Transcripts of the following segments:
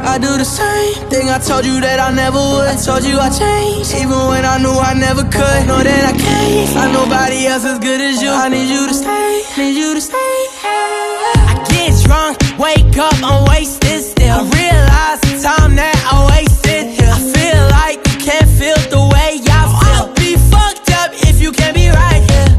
I do the same thing I told you that I never would. I told you I changed, even when I knew I never could. Know that I can't find nobody else as good as you. I need you to stay, need you to stay. I get drunk, wake up, I'm wasted still. I realize the time that I wasted here. I feel like you can't feel the way I feel. I'll be fucked up if you can't be right here.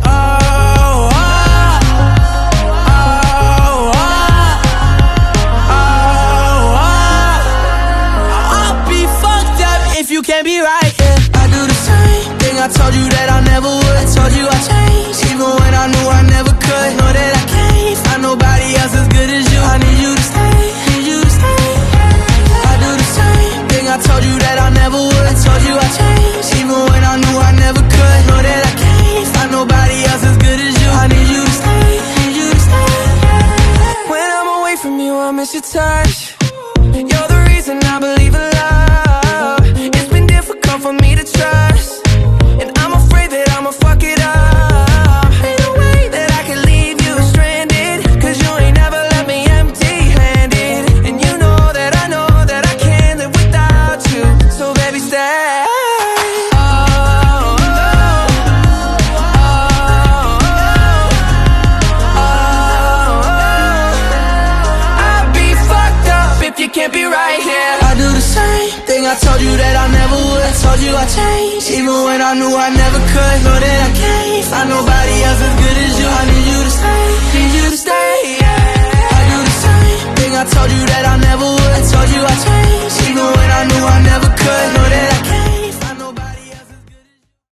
You can't be right, yeah. I do the same thing I told you that I never would. I told you I changed, even when I knew I never could. Know that I can't find nobody else as good as you. I need you to stay, need you to stay. I do the same thing I told you that I never would. I told you I changed, even when I knew I never could. Know that I can't find nobody else as good as you. I need you to stay, need you to stay. When I'm away from you, I miss your touch. You're the reason I believe in love. For me to trust, and I'm afraid that I'ma fuck it up. Ain't no way that I can leave you stranded, cause you ain't never left me empty-handed. And you know that I can't live without you. So baby, stay. I'd be fucked up if you can't be right here. I do the same thing I told you that I never would. I told you I changed, even when I knew I never could. Know that I can't find nobody else as good as you. I need you